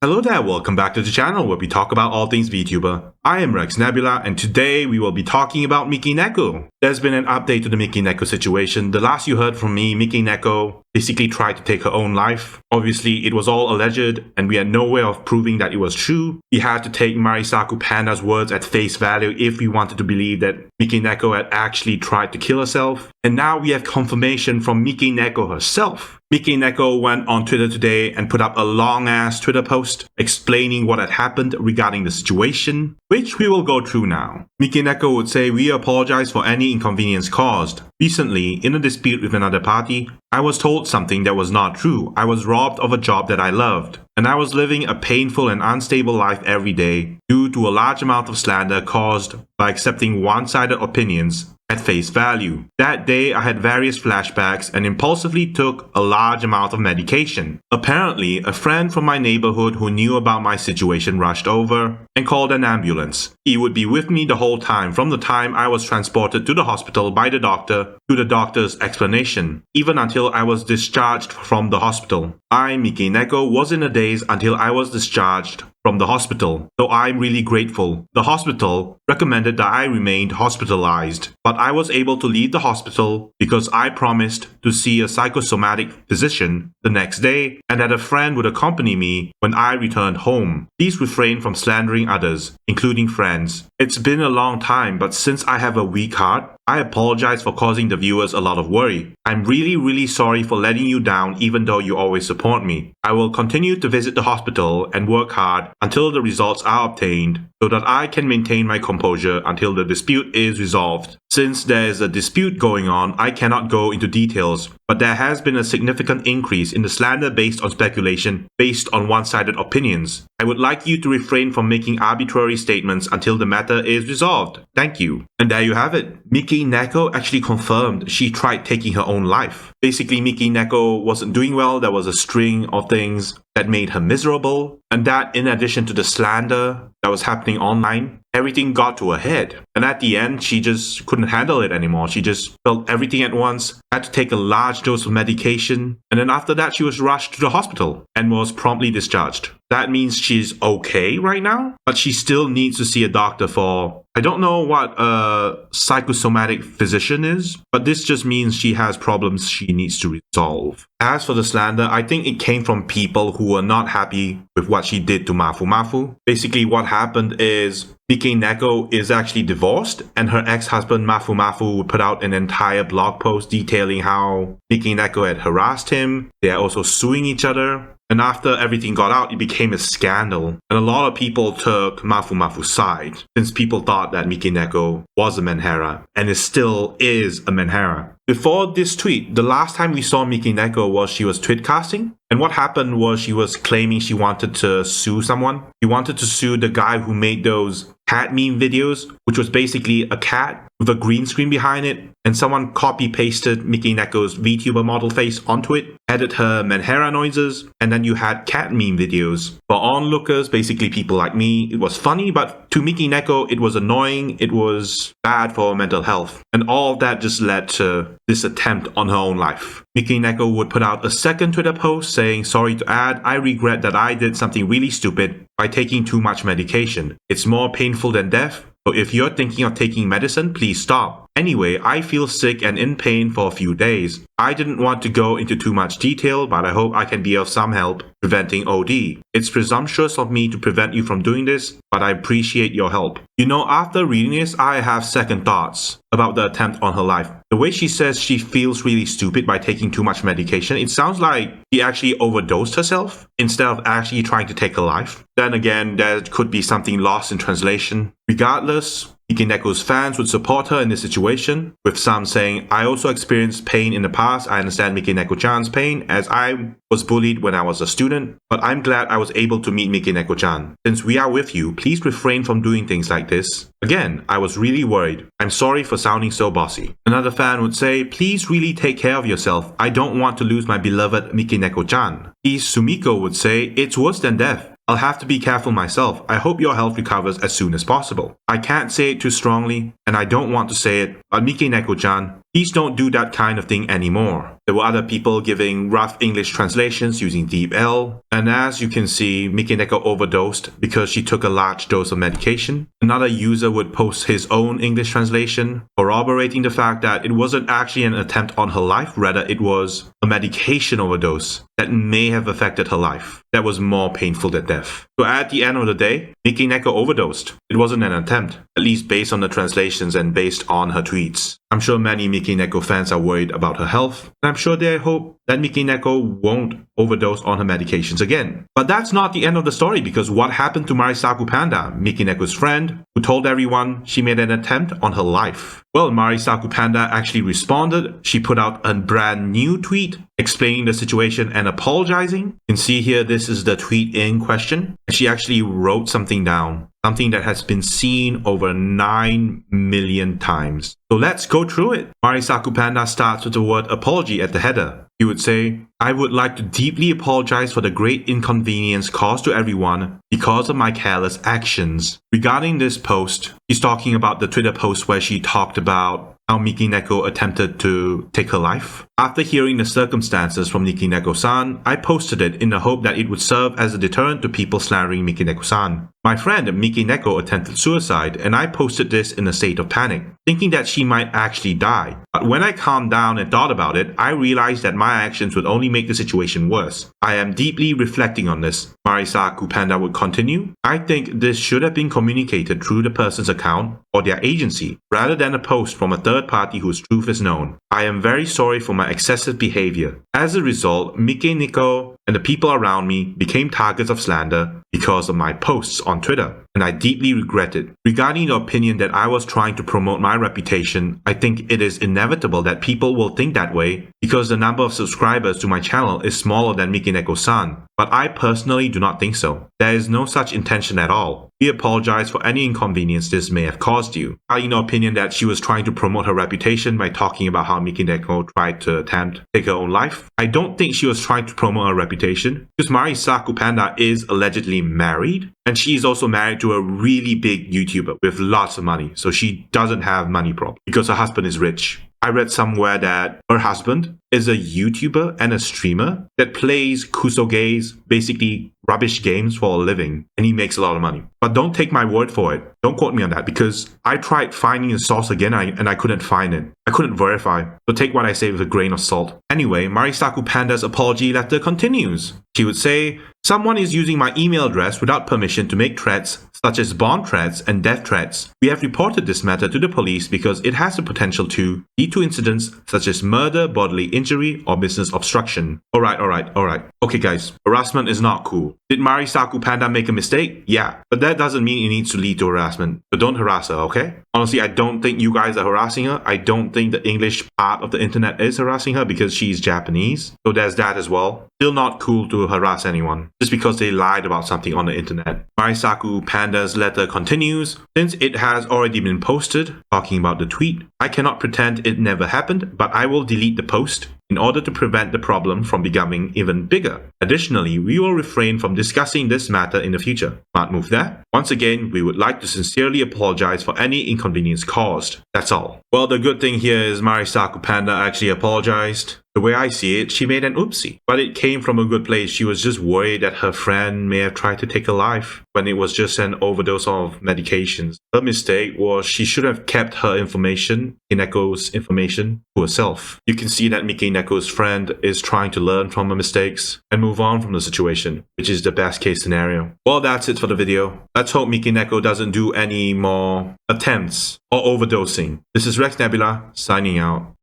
Hello there, welcome back to the channel where we talk about all things VTuber. I am Rex Nebula and today we will be talking about Micky Neco. There's been an update to the Micky Neco situation. The last you heard from me, Micky Neco basically tried to take her own life. Obviously, it was all alleged and we had no way of proving that it was true. We had to take Marisaku Panda's words at face value if we wanted to believe that Micky Neco had actually tried to kill herself. And now we have confirmation from Micky Neco herself. Micky Neco went on Twitter today and put up a long-ass Twitter post explaining what had happened regarding the situation, which we will go through now. Micky Neco would say, "We apologize for any inconvenience caused. Recently, in a dispute with another party, I was told something that was not true. I was robbed of a job that I loved, and I was living a painful and unstable life every day due to a large amount of slander caused by accepting one-sided opinions at face value. That day, I had various flashbacks and impulsively took a large amount of medication. Apparently, a friend from my neighborhood who knew about my situation rushed over and called an ambulance. He would be with me the whole time, from the time I was transported to the hospital by the doctor to the doctor's explanation, even until I was discharged from the hospital. I, Micky Neco, was in a daze until I was discharged from the hospital, so I'm really grateful. The hospital recommended that I remained hospitalized, but I was able to leave the hospital because I promised to see a psychosomatic physician the next day and that a friend would accompany me when I returned home. Please refrain from slandering others, including friends. It's been a long time, but since I have a weak heart, I apologize for causing the viewers a lot of worry. I'm really sorry for letting you down even though you always support me. I will continue to visit the hospital and work hard until the results are obtained so that I can maintain my composure until the dispute is resolved. Since there is a dispute going on, I cannot go into details, but there has been a significant increase in the slander based on speculation based on one-sided opinions. I would like you to refrain from making arbitrary statements until the matter is resolved. Thank you." And there you have it. Micky Neco actually confirmed she tried taking her own life. Basically, Micky Neco wasn't doing well. There was a string of things that made her miserable, and that in addition to the slander that was happening online, everything got to her head. And at the end, she just couldn't handle it anymore. She just felt everything at once, had to take a large dose of medication, and then after that she was rushed to the hospital and was promptly discharged. That means she's okay right now, but she still needs to see a doctor for, I don't know what a psychosomatic physician is, but this just means she has problems she needs to resolve. As for the slander, I think it came from people who were not happy with what she did to Mafumafu. Basically, what happened is Micky Neco is actually divorced, and her ex-husband Mafumafu would put out an entire blog post detailing how Micky Neco had harassed him. They are also suing each other. And after everything got out, it became a scandal. And a lot of people took Mafumafu's side, since people thought that Micky Neco was a Menhera, and it still is a Menhera. Before this tweet, the last time we saw Micky Neco was she was tweetcasting. And what happened was she was claiming she wanted to sue someone. She wanted to sue the guy who made those cat meme videos, which was basically a cat with a green screen behind it, and someone copy-pasted Micky Neco's VTuber model face onto it, added her Menhera noises, and then you had cat meme videos. For onlookers, basically people like me, it was funny, but to Micky Neco, it was annoying, it was bad for her mental health. And all of that just led to this attempt on her own life. Micky Neco would put out a second Twitter post saying, "Sorry to add, I regret that I did something really stupid by taking too much medication. It's more painful than death, so if you're thinking of taking medicine, please stop. Anyway, I feel sick and in pain for a few days. I didn't want to go into too much detail, but I hope I can be of some help preventing OD. It's presumptuous of me to prevent you from doing this, but I appreciate your help." You know, after reading this, I have second thoughts about the attempt on her life. The way she says she feels really stupid by taking too much medication, it sounds like she actually overdosed herself instead of actually trying to take her life. Then again, there could be something lost in translation. Regardless, Micky Neco's fans would support her in this situation, with some saying, "I also experienced pain in the past. I understand Micky Neko-chan's pain as I was bullied when I was a student, but I'm glad I was able to meet Micky Neko-chan. Since we are with you, please refrain from doing things like this. Again, I was really worried. I'm sorry for sounding so bossy." Another fan would say, "Please really take care of yourself. I don't want to lose my beloved Micky Neko-chan." Sumiko would say, "It's worse than death. I'll have to be careful myself. I hope your health recovers as soon as possible. I can't say it too strongly, and I don't want to say it, but Micky Neko-chan, Please don't do that kind of thing anymore. There were other people giving rough English translations using deep L, and as you can see, Mikeneko overdosed because she took a large dose of medication. Another user would post his own English translation, corroborating the fact that it wasn't actually an attempt on her life, rather it was a medication overdose that may have affected her life. That was more painful than death. So at the end of the day, Mikeneko overdosed. It wasn't an attempt, at least based on the translations and based on her tweets. I'm sure many Mikeneko fans are worried about her health, and I'm sure they hope that Mikeneko won't overdose on her medications again. But that's not the end of the story, because what happened to Marisaku Panda, Mikeneko's friend, who told everyone she made an attempt on her life? Well, Marisaku Panda actually responded. She put out a brand new tweet explaining the situation and apologizing. You can see here, this is the tweet in question. She actually wrote something down, something that has been seen over 9 million times. So let's go through it. Marisaku Panda starts with the word apology at the header. He would say, "I would like to deeply apologize for the great inconvenience caused to everyone because of my careless actions." Regarding this post, he's talking about the Twitter post where she talked about how Mikeneko attempted to take her life. After hearing the circumstances from Mikeneko-san, I posted it in the hope that it would serve as a deterrent to people slandering Mikeneko-san. My friend Mikeneko attempted suicide, and I posted this in a state of panic, thinking that she might actually die. But when I calmed down and thought about it, I realized that my actions would only make the situation worse. I am deeply reflecting on this. Marisaku Panda would continue. I think this should have been communicated through the person's account or their agency, rather than a post from a third party whose truth is known. I am very sorry for my excessive behavior. As a result, Mikeneko and the people around me became targets of slander because of my posts on Twitter, and I deeply regret it. Regarding the opinion that I was trying to promote my reputation, I think it is inevitable that people will think that way because the number of subscribers to my channel is smaller than Mikeneko-san, but I personally do not think so. There is no such intention at all. We apologize for any inconvenience this may have caused you. Regarding the opinion that she was trying to promote her reputation by talking about how Mikeneko tried to attempt to take her own life, I don't think she was trying to promote her reputation, because Marisaku Panda is allegedly married, and she is also married to a really big YouTuber with lots of money, so she doesn't have money problem because her husband is rich. I read somewhere that her husband is a YouTuber and a streamer that plays kusogeis, basically rubbish games, for a living, and he makes a lot of money. But don't take my word for it. Don't quote me on that, because I tried finding the source again and I couldn't find it. I couldn't verify. So take what I say with a grain of salt. Anyway, Marisaku Panda's apology letter continues. She would say, "Someone is using my email address without permission to make threats such as bomb threats and death threats. We have reported this matter to the police because it has the potential to lead to incidents such as murder, bodily injury, or business obstruction." Alright. Okay guys, harassment is not cool. Did Marisaku Panda make a mistake? Yeah, but that doesn't mean it needs to lead to harassment. So don't harass her, okay? Honestly, I don't think you guys are harassing her. I don't think the English part of the internet is harassing her because she's Japanese. So there's that as well. Still not cool to harass anyone just because they lied about something on the internet. Marisaku Panda's letter continues. Since it has already been posted, talking about the tweet, I cannot pretend it never happened, but I will delete the post in order to prevent the problem from becoming even bigger. Additionally, we will refrain from discussing this matter in the future. Smart move there. Once again, we would like to sincerely apologize for any inconvenience caused. That's all. Well, the good thing here is Marisaku Panda actually apologized. The way I see it, she made an oopsie. But it came from a good place. She was just worried that her friend may have tried to take her life when it was just an overdose of medications. Her mistake was she should have kept her information, Mineko's information, to herself. You can see that Mikeneko's friend is trying to learn from her mistakes and move on from the situation, which is the best case scenario. Well, that's it for the video. Let's hope Mikeneko doesn't do any more attempts or overdosing. This is Rex Nebula, signing out.